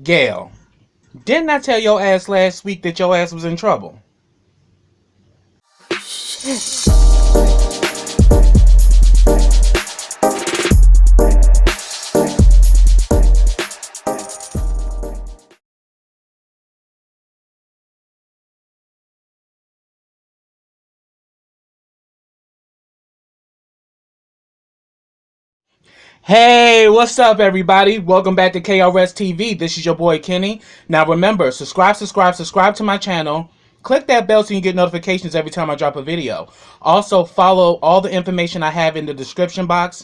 Gail, didn't I tell your ass last week that your ass was in trouble? Hey, what's up, everybody? Welcome back to KRSTV. This is your boy Kenny. Now remember, subscribe to my channel. Click that bell so you get notifications every time I drop a video. Also, follow all the information I have in the description box.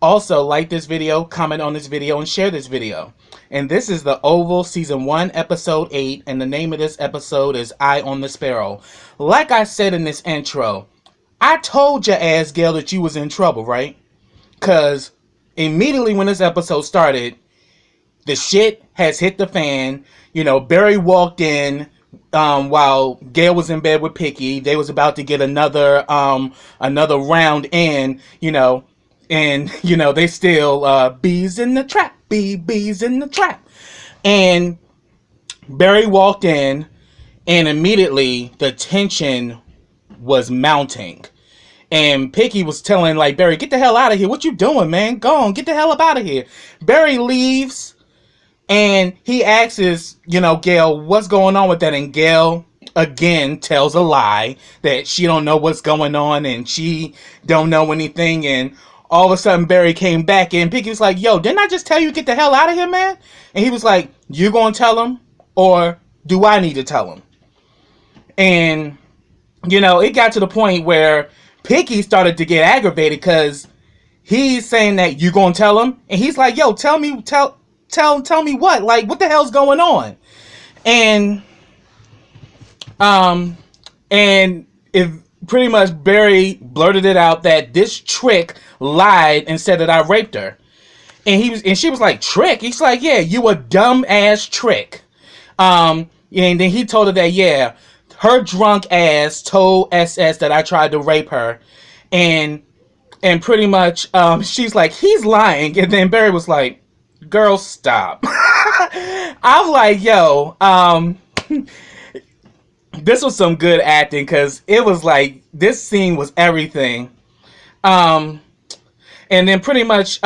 Also, like this video, comment on this video, and share this video. And this is the Oval Season 1, Episode 8, and the name of this episode is Eye on the Sparrow. Like I said in this intro, I told your ass, Gail, that you was in trouble, right? Because immediately when this episode started, the shit has hit the fan. You know, Barry walked in while Gail was in bed with Picky. They was about to get another round in, and they still bees in the trap, bees in the trap. And Barry walked in, and immediately the tension was mounting. And Picky was telling, like, Barry, get the hell out of here. What you doing, man? Go on, get the hell up out of here. Barry leaves, and he asks, Gail, what's going on with that? And Gail, again, tells a lie that she don't know what's going on, and she don't know anything. And all of a sudden, Barry came back, and Picky was like, yo, didn't I just tell you to get the hell out of here, man? And he was like, you gonna tell him, or do I need to tell him? And, it got to the point where Picky started to get aggravated because he's saying that you gonna tell him, and he's like, "Yo, tell me what? Like, what the hell's going on?" And if pretty much Barry blurted it out that this trick lied and said that I raped her, and she was like, "Trick?" He's like, "Yeah, you a dumb ass trick." And then he told her that, yeah, her drunk ass told SS that I tried to rape her, and pretty much she's like, he's lying. And then Barry was like, girl, stop. I'm like, yo, this was some good acting, because it was like, this scene was everything. And then pretty much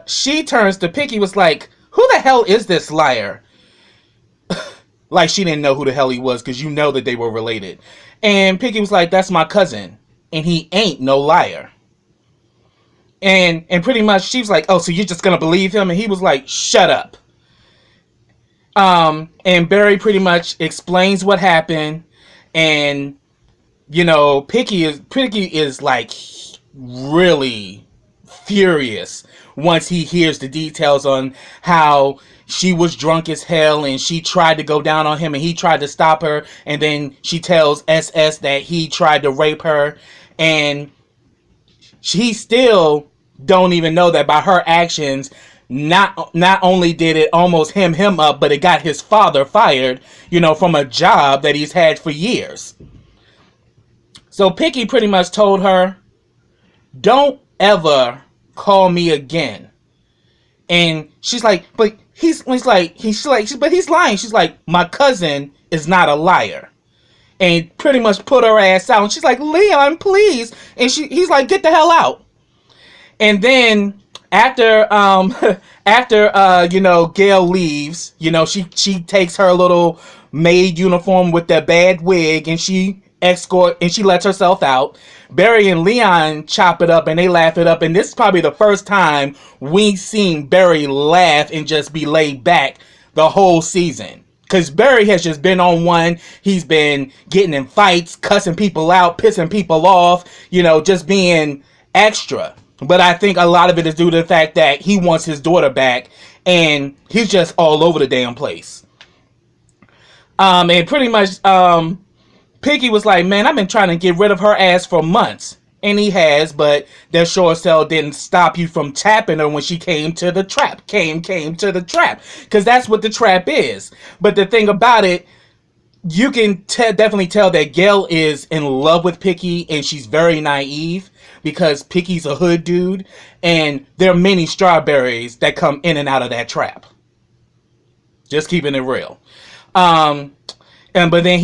she turns to Picky, was like, who the hell is this liar? Like she didn't know who the hell he was, because that they were related. And Picky was like, that's my cousin, and he ain't no liar. And pretty much she was like, oh, so you're just gonna believe him? And he was like, shut up. And Barry pretty much explains what happened, and Picky is like really furious once he hears the details on how she was drunk as hell and she tried to go down on him and he tried to stop her, and then she tells SS that he tried to rape her, and she still don't even know that by her actions, not only did it almost hem him up, but it got his father fired, from a job that he's had for years. So Picky pretty much told her, don't ever call me again. And she's like, but he's lying. She's like, my cousin is not a liar. And pretty much put her ass out. And she's like, Leon, please. And he's like, get the hell out. And then after Gail leaves, she takes her little maid uniform with the bad wig, and she lets herself out. Barry and Leon chop it up and they laugh it up, and this is probably the first time we've seen Barry laugh and just be laid back the whole season. Because Barry has just been on one. He's been getting in fights, cussing people out, pissing people off, just being extra. But I think a lot of it is due to the fact that he wants his daughter back, and he's just all over the damn place. And pretty much, Picky was like, man, I've been trying to get rid of her ass for months. And he has, but that sure as hell didn't stop you from tapping her when she came to the trap. Came to the trap. Because that's what the trap is. But the thing about it, you can definitely tell that Gail is in love with Picky, and she's very naive, because Picky's a hood dude, and there are many strawberries that come in and out of that trap. Just keeping it real. Um, but then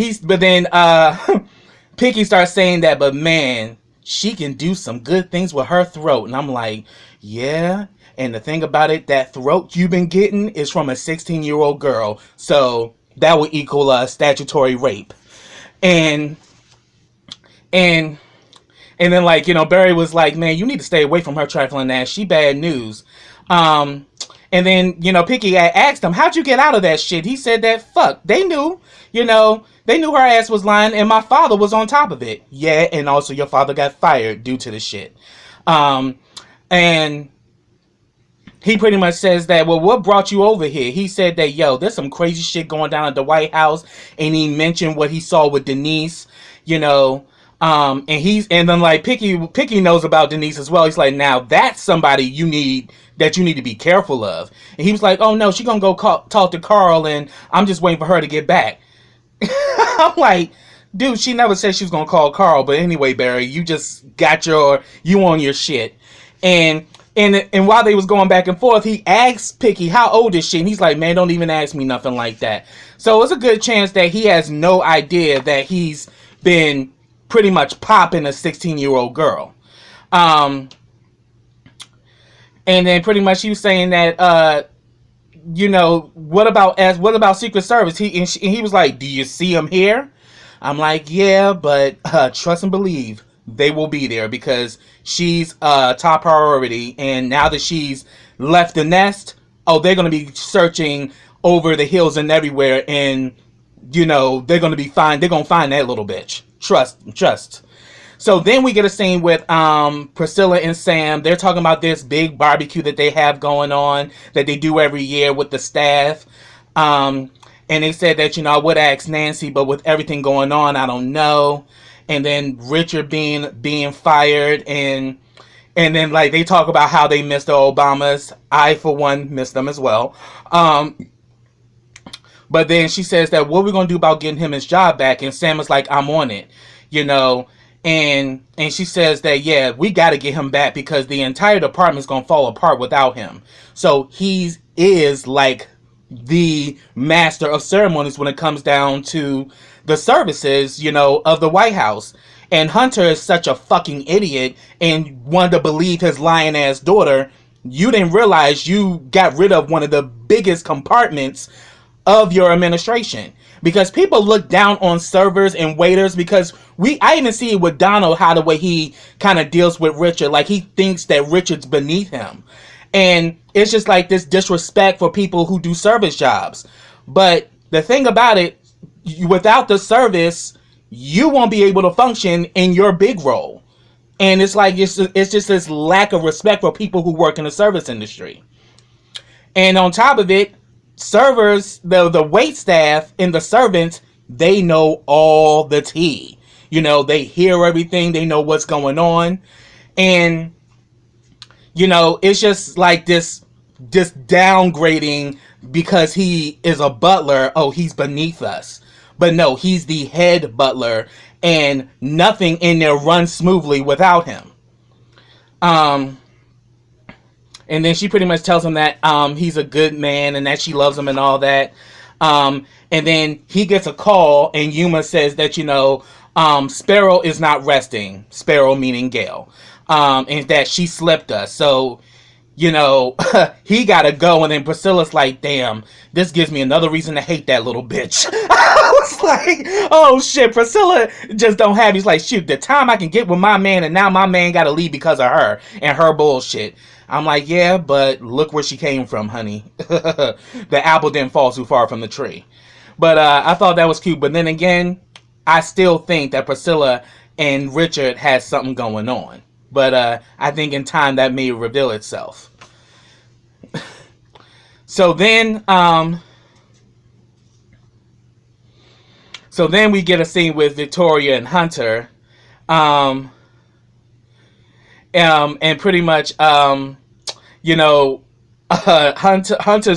Picky starts saying that, but man, she can do some good things with her throat. And I'm like, yeah. And the thing about it, that throat you've been getting is from a 16-year-old girl. So that would equal a statutory rape. And and and then like, Barry was like, man, you need to stay away from her trifling ass. She bad news. Um and then, Picky asked him, how'd you get out of that shit? He said that fuck, they knew, they knew her ass was lying and my father was on top of it. Yeah, and also your father got fired due to the shit. Um and he pretty much says that, well, what brought you over here? He said that, yo, there's some crazy shit going down at the White House, and he mentioned what he saw with Denise, you know, and then like Picky knows about Denise as well. He's like, now that's somebody you need to be careful of. And he was like, oh no, she gonna go talk to Carl, and I'm just waiting for her to get back. I'm like, dude, she never said she was gonna call Carl. But anyway, Barry, you just got you on your shit. And while they was going back and forth, he asked Picky, how old is she? And he's like, man, don't even ask me nothing like that. So it's a good chance that he has no idea that he's been pretty much popping a 16-year-old girl. And then pretty much he was saying that, what about Secret Service? He was like, do you see him here? I'm like, yeah, but trust and believe they will be there because she's top priority. And now that she's left the nest, they're going to be searching over the hills and everywhere. And, they're going to be fine. They're going to find that little bitch. Trust. So then we get a scene with Priscilla and Sam. They're talking about this big barbecue that they have going on that they do every year with the staff. And they said that, I would ask Nancy, but with everything going on, I don't know. And then Richard being fired, and then like they talk about how they miss the Obamas. I for one miss them as well. But then she says that what are we gonna do about getting him his job back? And Sam is like, I'm on it, And she says that yeah, we got to get him back because the entire department's gonna fall apart without him. So he is like the master of ceremonies when it comes down to the services, of the White House. And Hunter is such a fucking idiot and wanted to believe his lying ass daughter. You didn't realize you got rid of one of the biggest compartments of your administration. Because people look down on servers and waiters because I even see it with Donald, how the way he kind of deals with Richard. Like he thinks that Richard's beneath him. And it's just like this disrespect for people who do service jobs. But the thing about it, without the service, you won't be able to function in your big role. And it's like, it's just this lack of respect for people who work in the service industry. And on top of it, servers, the wait staff and the servants, they know all the tea. They hear everything. They know what's going on. And it's just like this downgrading because he is a butler. Oh, he's beneath us. But no, he's the head butler and nothing in there runs smoothly without him. And then she pretty much tells him that he's a good man and that she loves him and all that. And then he gets a call and Yuma says that, Sparrow is not resting. Sparrow meaning Gail. And that she slipped us. So, he gotta go. And then Priscilla's like, damn, this gives me another reason to hate that little bitch. I was like, oh shit, Priscilla just don't have. He's like, shoot, the time I can get with my man, and now my man gotta leave because of her and her bullshit. I'm like, yeah, but look where she came from, honey. The apple didn't fall too far from the tree. But I thought that was cute. But then again, I still think that Priscilla and Richard has something going on. But I think in time that may reveal itself. So then we get a scene with Victoria and Hunter. And pretty much, Hunter's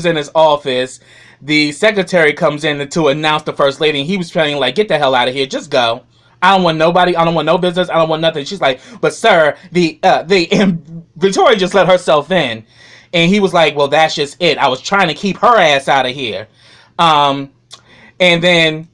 in his office. The secretary comes in to announce the first lady, and he was trying like, get the hell out of here, just go. I don't want nobody. I don't want no business. I don't want nothing. She's like, but sir, and Victoria just let herself in. And he was like, well, that's just it. I was trying to keep her ass out of here. Um, and then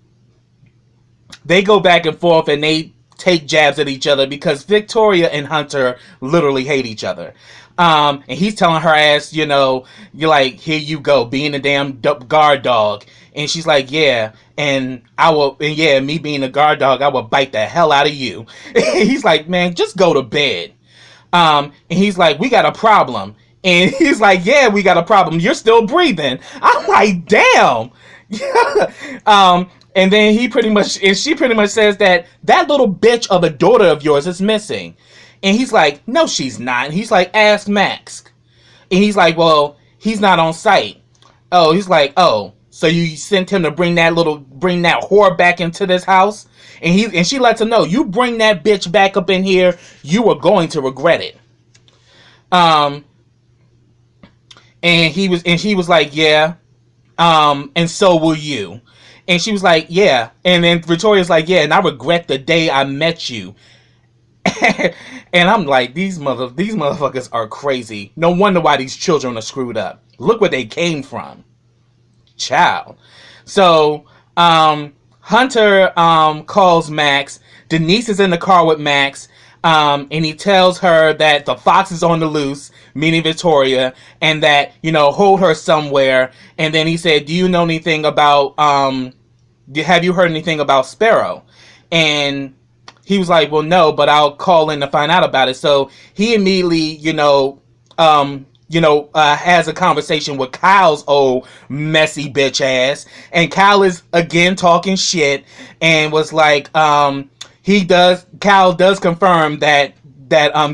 they go back and forth and they take jabs at each other because Victoria and Hunter literally hate each other. And he's telling her ass, you know, you're like, here you go, being a damn guard dog. And she's like, yeah, and yeah, me being a guard dog, I will bite the hell out of you. He's like, man, just go to bed. And he's like, we got a problem. And he's like, yeah, we got a problem. You're still breathing. I'm like, damn. And then she pretty much says that little bitch of a daughter of yours is missing. And he's like, no, she's not. And he's like, ask Max. And he's like, well, he's not on site. Oh, he's like, oh, so you sent him to bring that whore back into this house? And she lets him know, you bring that bitch back up in here, you are going to regret it. And he was like, yeah. And so will you. And she was like, yeah. And then Victoria's like, yeah, and I regret the day I met you. And I'm like, these motherfuckers are crazy. No wonder why these children are screwed up. Look where they came from. Child. So, Hunter calls Max. Denise is in the car with Max. And he tells her that the fox is on the loose, meaning Victoria, and that, you know, hold her somewhere. And then he said, do you know anything about, have you heard anything about Sparrow? And he was like, well, no, but I'll call in to find out about it. So he immediately, has a conversation with Kyle's old messy bitch ass. And Kyle is again talking shit and was like, Kyle does confirm that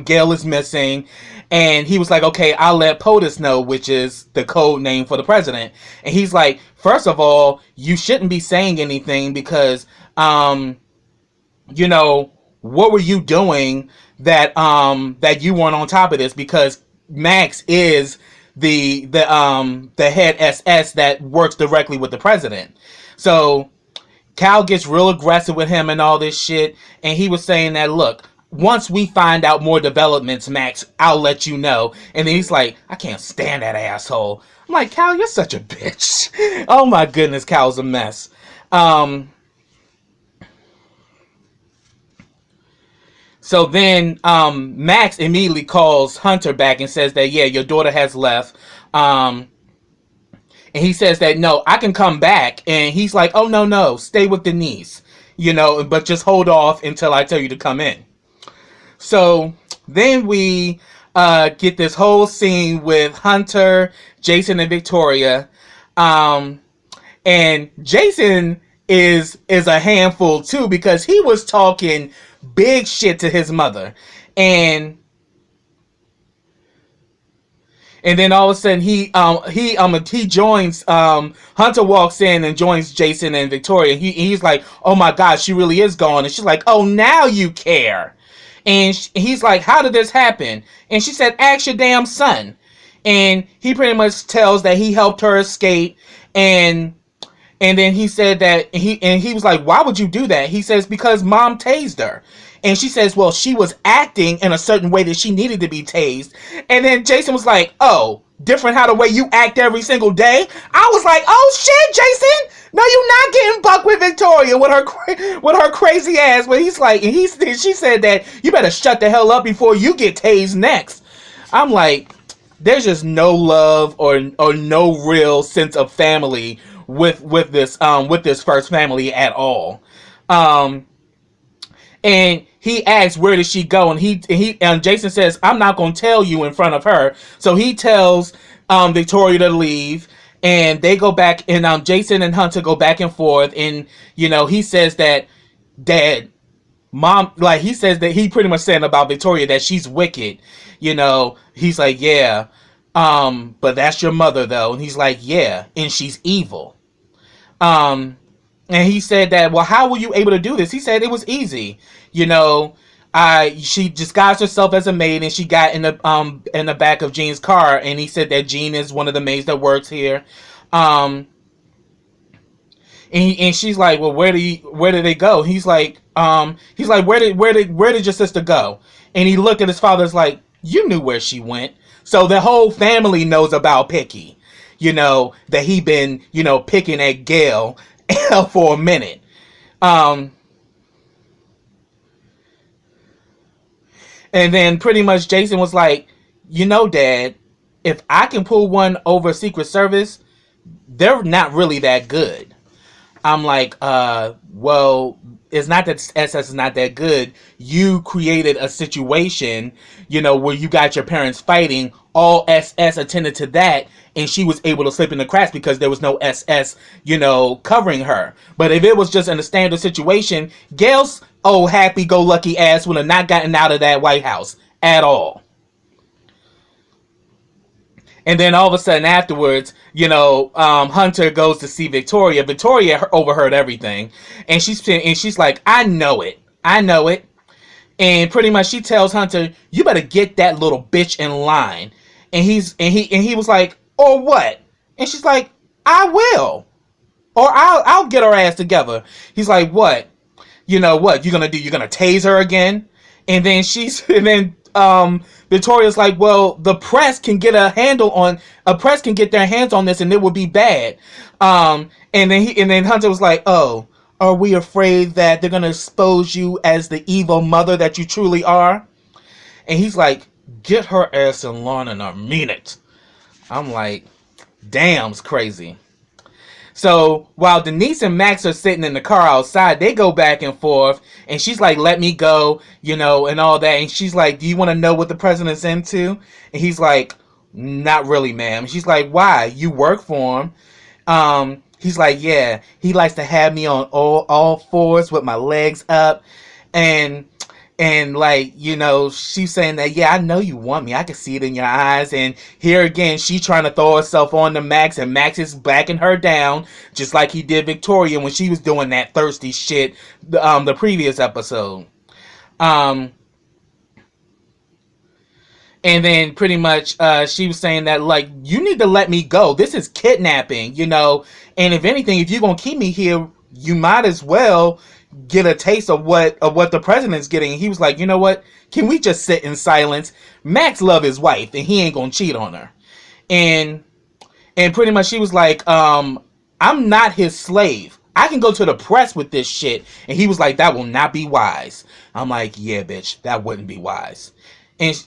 Gail is missing. And he was like, okay, I'll let POTUS know, which is the code name for the president. And he's like, first of all, you shouldn't be saying anything because, what were you doing that you weren't on top of this? Because Max is the head SS that works directly with the president. So Cal gets real aggressive with him and all this shit. And he was saying that, look, once we find out more developments, Max, I'll let you know. And then he's like, I can't stand that asshole. I'm like, Cal, you're such a bitch. Oh my goodness, Cal's a mess. So then Max immediately calls Hunter back and says that, yeah, your daughter has left. And he says that, no, I can come back. And he's like, oh, no, stay with Denise. But just hold off until I tell you to come in. So then we get this whole scene with Hunter, Jason, and Victoria. And Jason is a handful too, because he was talking big shit to his mother. And then all of a sudden he joins, Hunter walks in and joins Jason and Victoria. He's like, oh my God, she really is gone. And she's like, oh, now you care. And he's like, how did this happen? And she said, ask your damn son. And he pretty much tells that he helped her escape. And then he said that he was like, why would you do that? He says, because mom tased her. And she says, well, she was acting in a certain way that she needed to be tased. And then Jason was like, oh, different how the way you act every single day? I was like, oh shit, Jason, no, you're not getting bucked with Victoria with her crazy ass. But he's like, she said that you better shut the hell up before you get tased next. I'm like, there's just no love or no real sense of family with this first family at all. And he asks, where did she go? And Jason says, I'm not going to tell you in front of her. So he tells Victoria to leave, and they go back, and Jason and Hunter go back and forth. And, he says that mom, like he says that he pretty much said about Victoria that she's wicked. He's like, yeah, but that's your mother though. And he's like, yeah, and she's evil. And he said that, well, how were you able to do this? He said it was easy. She disguised herself as a maid, and she got in the back of Jean's car. And he said that Jean is one of the maids that works here. And she's like, well, where did they go? He's like, where did your sister go? And he looked at his father's like, you knew where she went. So the whole family knows about Picky. That he been, picking at Gail for a minute. And then pretty much Jason was like, Dad, if I can pull one over Secret Service, they're not really that good. I'm like, well, it's not that SS is not that good. You created a situation, where you got your parents fighting. All SS attended to that, and she was able to slip in the cracks because there was no SS, covering her. But if it was just in a standard situation, Gail's happy-go-lucky ass would have not gotten out of that White House at all. And then all of a sudden afterwards, Hunter goes to see Victoria. Victoria overheard everything, and she's like, I know it. And pretty much she tells Hunter, you better get that little bitch in line. And he was like, or what? And she's like, I will, or I'll get her ass together. He's like, what? What you gonna do? You gonna tase her again? And then Victoria's like, well, the press can get their hands on this, and it would be bad. And then Hunter was like, oh, are we afraid that they're gonna expose you as the evil mother that you truly are? And he's like, get her ass in line in a minute. I'm like, damn, it's crazy. So while Denise and Max are sitting in the car outside, they go back and forth, and she's like, let me go, and all that. And she's like, do you want to know what the president's into? And he's like, not really, ma'am. She's like, why? You work for him. He's like, yeah, he likes to have me on all fours with my legs up. And like, she's saying that, yeah, I know you want me. I can see it in your eyes. And here again, she's trying to throw herself on to Max, and Max is backing her down, just like he did Victoria when she was doing that thirsty shit the previous episode. And then pretty much she was saying that, like, you need to let me go. This is kidnapping, and if anything, if you're going to keep me here, you might as well get a taste of what the president's getting. And he was like, you know what? Can we just sit in silence? Max love his wife, and he ain't gonna cheat on her. And pretty much she was like, I'm not his slave. I can go to the press with this shit. And he was like, that will not be wise. I'm like, yeah, bitch, that wouldn't be wise. And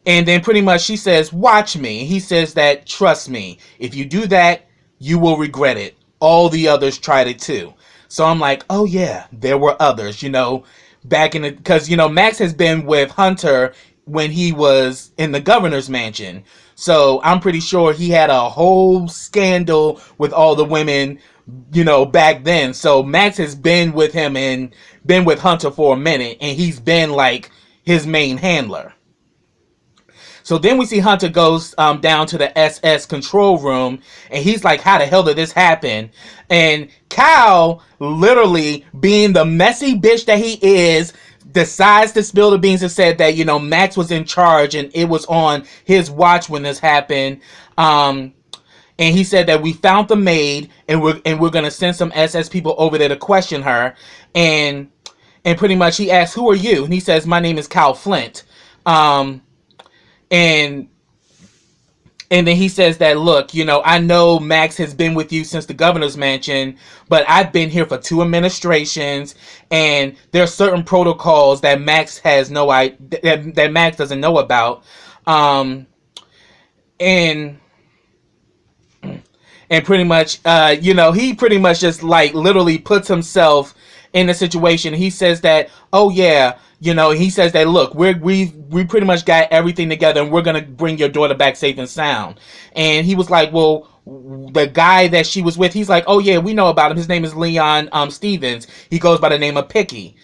then pretty much she says, watch me. He says that, trust me, if you do that, you will regret it. All the others tried it too. So I'm like, oh yeah, there were others, back in because, Max has been with Hunter when he was in the governor's mansion. So I'm pretty sure he had a whole scandal with all the women, back then. So Max has been with him and been with Hunter for a minute, and he's been like his main handler. So then we see Hunter goes down to the SS control room, and he's like, how the hell did this happen? And Cal, literally being the messy bitch that he is, decides to spill the beans and said that, Max was in charge and it was on his watch when this happened. And he said that we found the maid, and we're going to send some SS people over there to question her. And pretty much he asks, who are you? And he says, my name is Cal Flint. And then he says that, look, I know Max has been with you since the governor's mansion, but I've been here for 2 administrations, and there are certain protocols that Max has that Max doesn't know about. And pretty much, he pretty much just like literally puts himself in the situation. He says that, oh yeah, he says that, look, we pretty much got everything together, and we're gonna bring your daughter back safe and sound. And he was like, well, the guy that she was with, he's like, oh yeah, we know about him. His name is Leon Stevens. He goes by the name of Picky.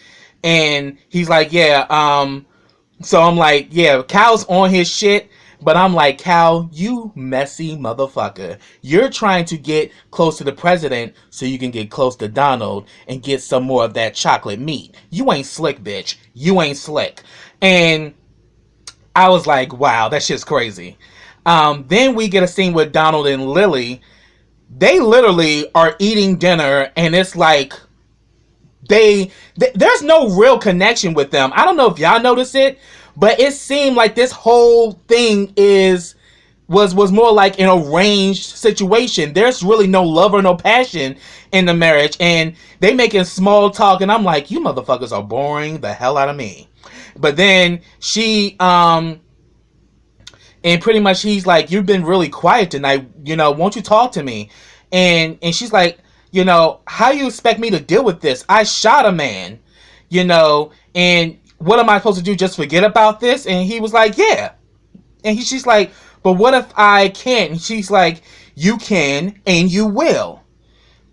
And he's like, yeah. So I'm like, yeah, Cal's on his shit. But I'm like, Cal, you messy motherfucker. You're trying to get close to the president so you can get close to Donald and get some more of that chocolate meat. You ain't slick, bitch. You ain't slick. And I was like, wow, that shit's crazy. Then we get a scene with Donald and Lily. They literally are eating dinner, and it's like there's no real connection with them. I don't know if y'all notice it, But it seemed like this whole thing was more like an arranged situation. There's really no love or no passion in the marriage, and they making small talk, and I'm like, you motherfuckers are boring the hell out of me. But then she and pretty much he's like, you've been really quiet tonight, won't you talk to me? And she's like, how you expect me to deal with this? I shot a man, and what am I supposed to do, just forget about this? And he was like, yeah. And she's like, but what if I can't? And she's like, you can and you will.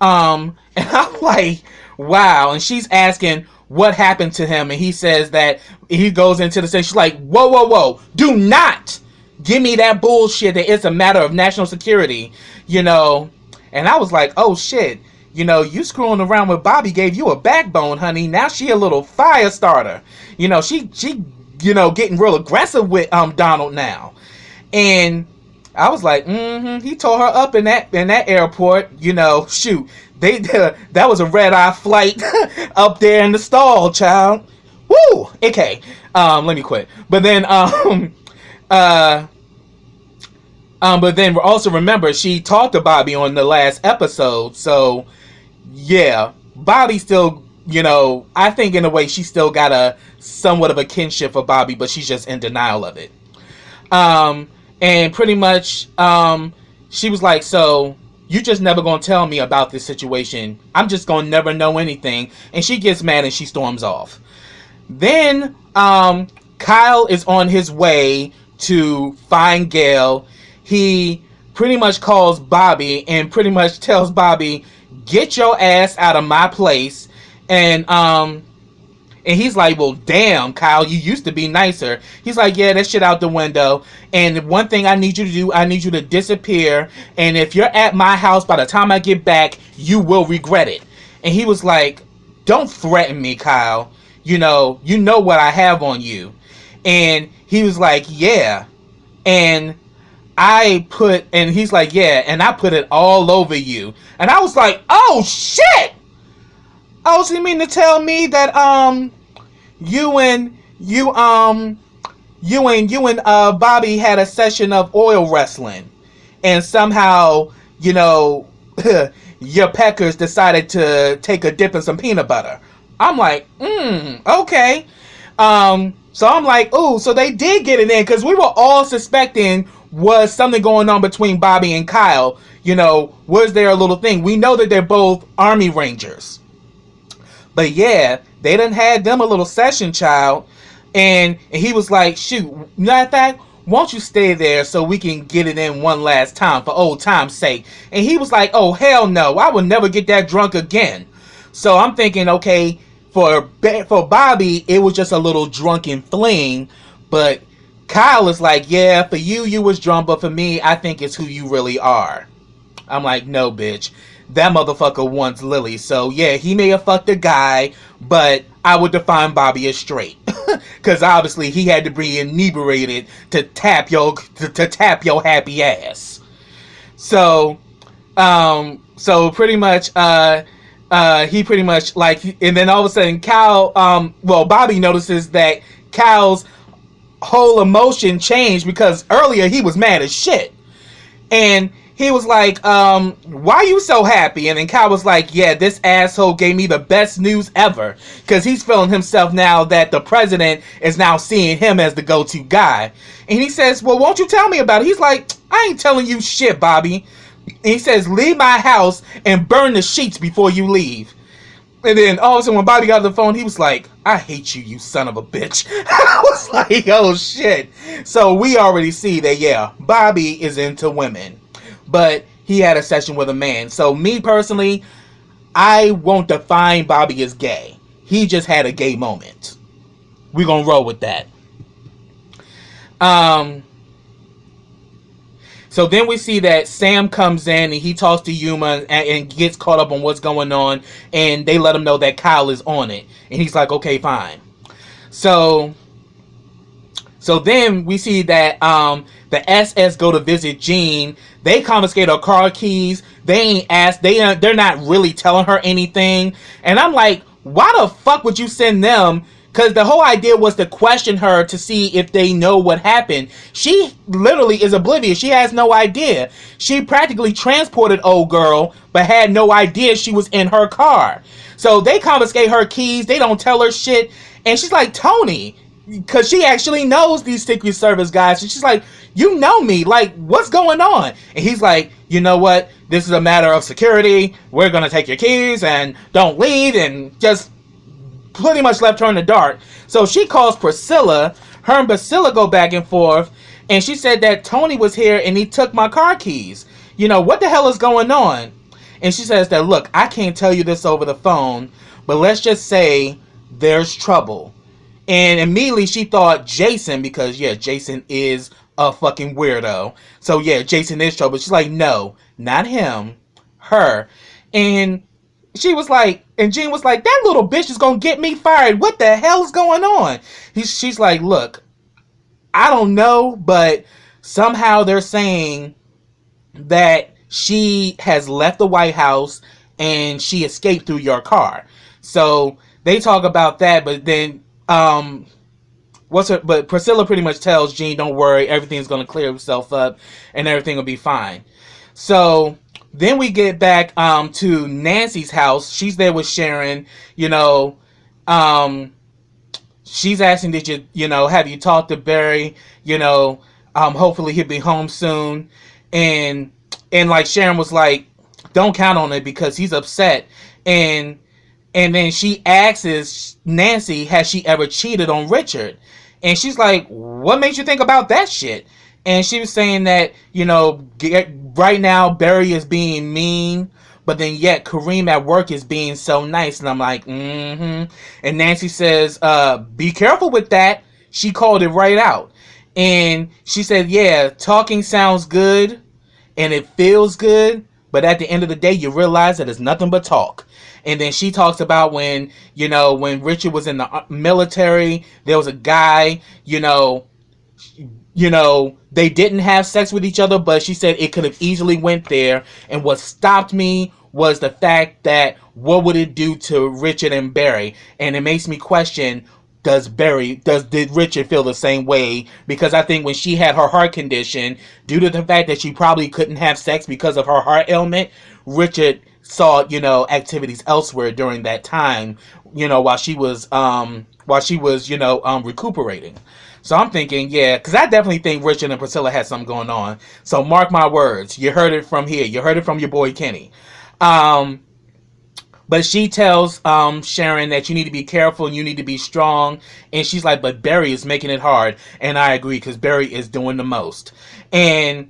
And I'm like, wow. And she's asking what happened to him, and he says that he goes into the station. She's like, whoa, do not give me that bullshit that it's a matter of national security, And I was like, oh shit, you screwing around with Bobby gave you a backbone, honey. Now she a little fire starter. She getting real aggressive with Donald now. And I was like, he tore her up in that airport, shoot. That was a red-eye flight up there in the stall, child. Woo! Okay. Let me quit. But then but then also remember, she talked to Bobby on the last episode. So, yeah, Bobby still, I think in a way she still got a somewhat of a kinship for Bobby, but she's just in denial of it. And pretty much, she was like, so you just never gonna tell me about this situation. I'm just gonna never know anything. And she gets mad and she storms off. Then, Kyle is on his way to find Gail. He pretty much calls Bobby and pretty much tells Bobby, get your ass out of my place. And he's like, well, damn, Kyle, you used to be nicer. He's like, yeah, that shit out the window. And one thing I need you to do, I need you to disappear. And if you're at my house by the time I get back, you will regret it. And he was like, don't threaten me, Kyle. You know what I have on you. And he was like, yeah. And he's like, yeah, and I put it all over you. And I was like, oh shit! Oh, so you mean to tell me that you and Bobby had a session of oil wrestling, and somehow your peckers decided to take a dip in some peanut butter. I'm like, okay. So I'm like, ooh, so they did get it in, because we were all suspecting was something going on between Bobby and Kyle. Was there a little thing? We know that they're both Army Rangers. But yeah, they done had them a little session, child. And he was like, shoot, matter of fact, won't you stay there so we can get it in one last time for old time's sake? And he was like, oh, hell no, I will never get that drunk again. So I'm thinking, okay, for Bobby, it was just a little drunken fling. But Kyle is like, yeah, for you was drunk, but for me, I think it's who you really are. I'm like, no, bitch. That motherfucker wants Lily. So, yeah, he may have fucked a guy, but I would define Bobby as straight. Because obviously he had to be inebriated to tap your happy ass. So pretty much, he pretty much, like, and then all of a sudden Bobby notices that Kyle's whole emotion changed, because earlier he was mad as shit. And he was like, why are you so happy? And then Kyle was like, yeah, this asshole gave me the best news ever. Because he's feeling himself now that the president is now seeing him as the go-to guy. And he says, well, won't you tell me about it? He's like, I ain't telling you shit, Bobby. And he says, leave my house and burn the sheets before you leave. And then all of a sudden when Bobby got on the phone, he was like, I hate you, you son of a bitch. I was like, oh shit. So we already see that, yeah, Bobby is into women. But he had a session with a man. So me personally, I won't define Bobby as gay. He just had a gay moment. We're gonna roll with that. So then we see that Sam comes in and he talks to Yuma and gets caught up on what's going on. And they let him know that Kyle is on it. And he's like, okay, fine. So then we see that the SS go to visit Jean. They confiscate her car keys. They ain't asked. They're not really telling her anything. And I'm like, why the fuck would you send them because the whole idea was to question her to see if they know what happened. She literally is oblivious. She has no idea. She practically transported old girl, but had no idea she was in her car. So they confiscate her keys. They don't tell her shit. And she's like, Tony, because she actually knows these Secret Service guys. And she's like, you know me. Like, what's going on? And he's like, you know what? This is a matter of security. We're going to take your keys and don't leave. And just pretty much left her in the dark. So she calls Priscilla. Her and Priscilla go back and forth. And she said that Tony was here and he took my car keys. You know, what the hell is going on? And she says that, look, I can't tell you this over the phone, but let's just say there's trouble. And immediately she thought Jason, because, yeah, Jason is a fucking weirdo. So, yeah, Jason is trouble. She's like, no, not him, her. And she was like, and Jean was like, that little bitch is going to get me fired. What the hell is going on? She's like, look, I don't know, but somehow they're saying that she has left the White House and she escaped through your car. So they talk about that, but then but Priscilla pretty much tells Jean, don't worry, everything's going to clear itself up and everything will be fine. So then we get back to Nancy's house. She's there with Sharon. You know, she's asking, did you know, have you talked to Barry? You know, hopefully he'll be home soon. And like Sharon was like, don't count on it because he's upset. And then she asks Nancy, has she ever cheated on Richard? And she's like, what makes you think about that shit? And she was saying that, you know, right now Barry is being mean, but then yet Kareem at work is being so nice. And I'm like, mm-hmm. And Nancy says, be careful with that. She called it right out. And she said, yeah, talking sounds good and it feels good, but at the end of the day, you realize that it's nothing but talk. And then she talks about when, you know, when Richard was in the military, there was a guy, you know, they didn't have sex with each other, but she said it could have easily went there. And what stopped me was the fact that what would it do to Richard and Barry? And it makes me question, did Richard feel the same way? Because I think when she had her heart condition, due to the fact that she probably couldn't have sex because of her heart ailment, Richard saw, you know, activities elsewhere during that time, you know, while she was, you know, recuperating. So I'm thinking, yeah, because I definitely think Richard and Priscilla had something going on. So mark my words. You heard it from here. You heard it from your boy Kenny. But she tells Sharon that you need to be careful and you need to be strong. And she's like, but Barry is making it hard. And I agree, because Barry is doing the most. And,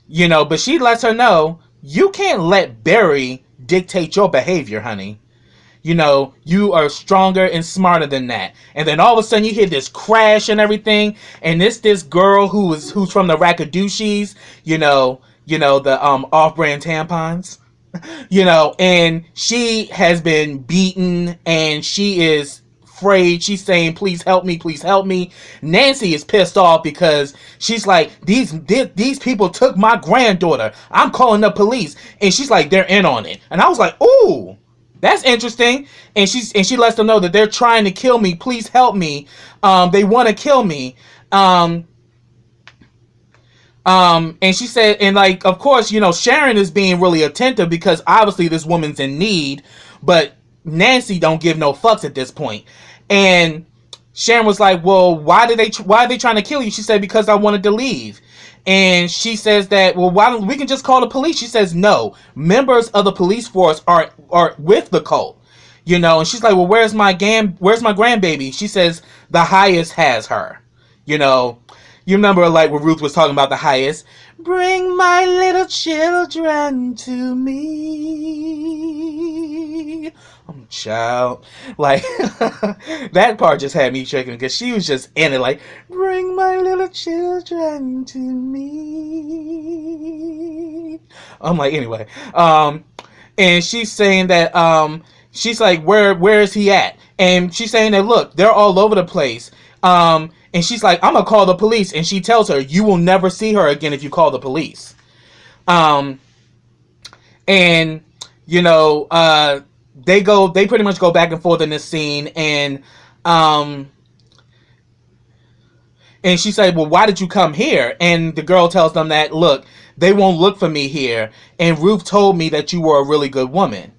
you know, but she lets her know, you can't let Barry dictate your behavior, honey. You know, you are stronger and smarter than that. And then all of a sudden you hear this crash and everything. And this girl who's from the Rakadooshis, you know, the off-brand tampons. You know, and she has been beaten and she is afraid. She's saying, please help me, please help me. Nancy is pissed off because she's like, these people took my granddaughter. I'm calling the police. And she's like, they're in on it. And I was like, ooh, that's interesting. And she lets them know that they're trying to kill me. Please help me. They want to kill me. And she said, and like, of course, you know, Sharon is being really attentive because obviously this woman's in need, but Nancy don't give no fucks at this point. And Sharon was like, well, why are they trying to kill you? She said, because I wanted to leave. And she says that, well, why don't we can just call the police? She says, no, members of the police force are with the cult, you know. And she's like, well, where's my grandbaby? She says, the highest has her, you know. You remember, like, when Ruth was talking about the highest? Bring my little children to me. Oh, child. Like, that part just had me shaking because she was just in it, like, bring my little children to me. I'm like, anyway. And she's saying that, she's like, where is he at? And she's saying that, look, they're all over the place. And she's like, I'm going to call the police. And she tells her, you will never see her again if you call the police. And, you know, they pretty much go back and forth in this scene. And Um, and she said, well, why did you come here? And the girl tells them that, look, they won't look for me here. And Ruth told me that you were a really good woman.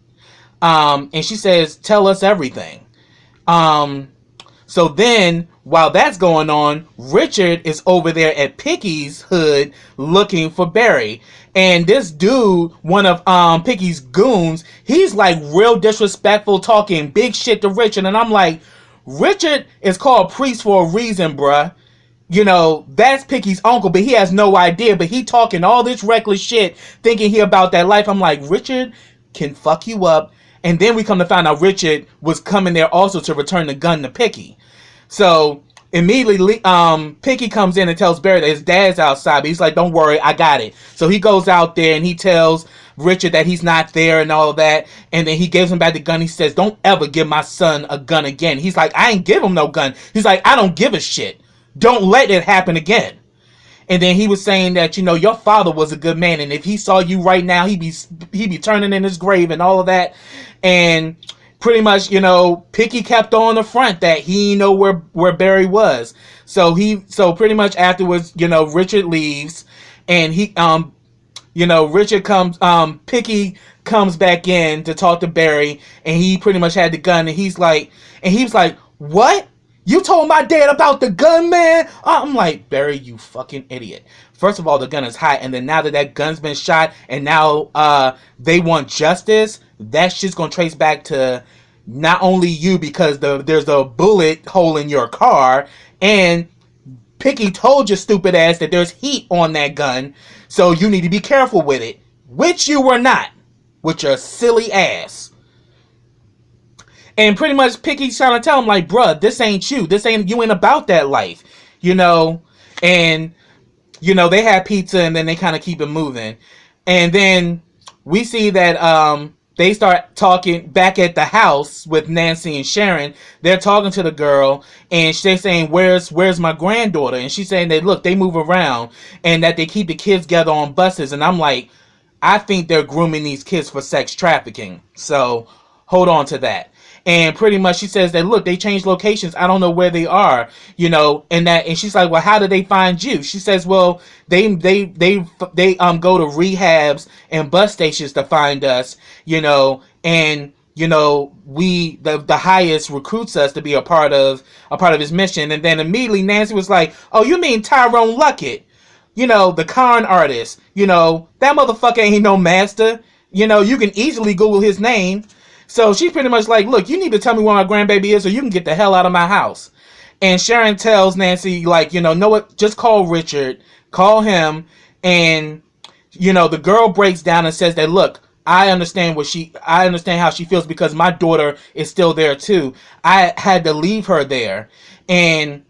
And she says, tell us everything. Um, so then, while that's going on, Richard is over there at Picky's hood looking for Barry. And this dude, one of Picky's goons, he's like real disrespectful, talking big shit to Richard. And I'm like, Richard is called Priest for a reason, bruh. You know, that's Picky's uncle, but he has no idea. But he talking all this reckless shit, thinking he about that life. I'm like, Richard can fuck you up. And then we come to find out Richard was coming there also to return the gun to Picky. So immediately, Picky comes in and tells Barry that his dad's outside. But he's like, don't worry, I got it. So he goes out there and he tells Richard that he's not there and all that. And then he gives him back the gun. He says, don't ever give my son a gun again. He's like, I ain't give him no gun. He's like, I don't give a shit. Don't let it happen again. And then he was saying that, you know, your father was a good man, and if he saw you right now, he'd be turning in his grave and all of that. And pretty much, you know, Picky kept on the front that he know where Barry was. So pretty much afterwards, you know, Richard leaves, and Richard comes, Picky comes back in to talk to Barry, and he pretty much had the gun, and he was like, what? You told my dad about the gun, man? I'm like, Barry, you fucking idiot. First of all, the gun is hot, and then now that gun's been shot, and now they want justice, that shit's gonna trace back to not only you, because there's a bullet hole in your car, and Picky told your stupid ass that there's heat on that gun, so you need to be careful with it. Which you were not, with your silly ass. And pretty much Picky's trying to tell him, like, bruh, this ain't you. You ain't about that life. You know? And, you know, they have pizza and then they kind of keep it moving. And then we see that they start talking back at the house with Nancy and Sharon. They're talking to the girl and they're saying, where's my granddaughter? And she's saying that, look, they move around and that they keep the kids together on buses. And I'm like, I think they're grooming these kids for sex trafficking. So hold on to that. And pretty much she says that, look, they changed locations. I don't know where they are, you know, and she's like, well, how did they find you? She says, well, they go to rehabs and bus stations to find us, you know, and, you know, the highest recruits us to be a part of his mission. And then immediately Nancy was like, oh, you mean Tyrone Luckett? You know, the con artist, you know, that motherfucker ain't no master. You know, you can easily Google his name. So she's pretty much like, look, you need to tell me where my grandbaby is so you can get the hell out of my house. And Sharon tells Nancy, like, you know what, just call Richard, call him. And, you know, the girl breaks down and says that, look, I understand how she feels because my daughter is still there too. I had to leave her there. And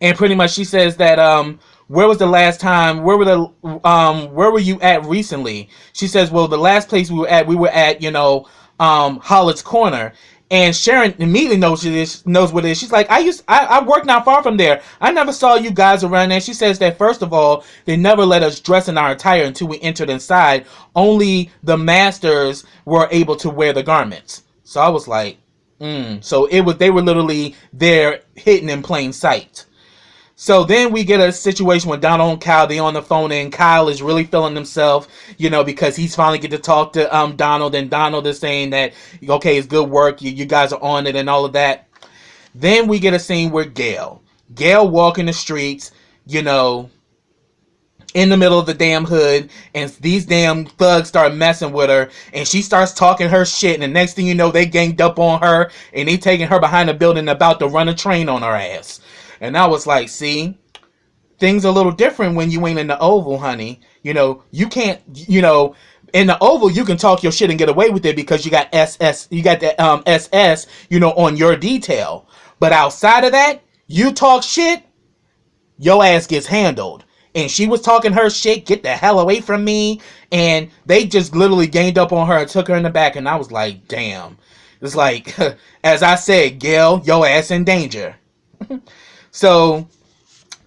pretty much she says that, where was the last time, where were you at recently? She says, well, the last place we were at, you know, Hollett's Corner. And Sharon immediately knows what it is. She's like, I work not far from there. I never saw you guys around there. She says that, first of all, they never let us dress in our attire until we entered inside. Only the masters were able to wear the garments. So I was like, So they were literally there hidden in plain sight. So then we get a situation with Donald and Kyle. They on the phone, and Kyle is really feeling himself, you know, because he's finally get to talk to Donald, and Donald is saying that, okay, it's good work, you guys are on it and all of that. Then we get a scene with Gail walking the streets, you know, in the middle of the damn hood, and these damn thugs start messing with her, and she starts talking her shit, and the next thing you know, they ganged up on her, and they taking her behind the building about to run a train on her ass. And I was like, see, things are a little different when you ain't in the Oval, honey. You know, you can't, you know, in the Oval, you can talk your shit and get away with it because you got that SS, you know, on your detail. But outside of that, you talk shit, your ass gets handled. And she was talking her shit, get the hell away from me. And they just literally ganged up on her and took her in the back. And I was like, damn. It's like, as I said, Gail, your ass in danger. So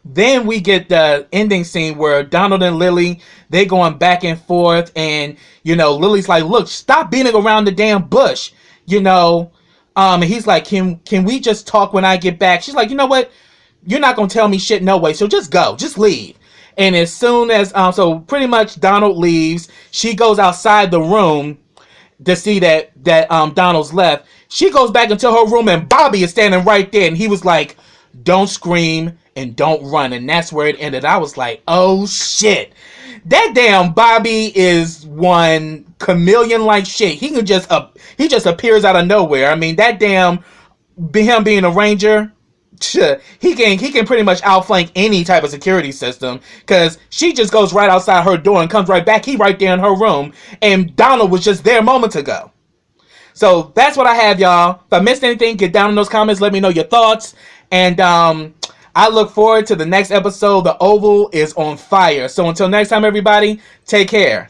then we get the ending scene where Donald and Lily, they going back and forth, and, you know, Lily's like, look, stop beating around the damn bush. You know, And he's like, can we just talk when I get back? She's like, you know what? You're not gonna tell me shit no way, so just go, just leave. And as soon as so pretty much Donald leaves, she goes outside the room to see that Donald's left. She goes back into her room and Bobby is standing right there, and he was like, don't scream and don't run. And that's where it ended. I was like, oh shit, that damn Bobby is one chameleon like shit. He just appears out of nowhere. I mean, that damn him being a ranger, he can pretty much outflank any type of security system, because she just goes right outside her door and comes right back. He right there in her room, and Donald was just there moments ago. So that's what I have, y'all. If I missed anything, get down in those comments, let me know your thoughts. And I look forward to the next episode. The Oval is on fire. So until next time, everybody, take care.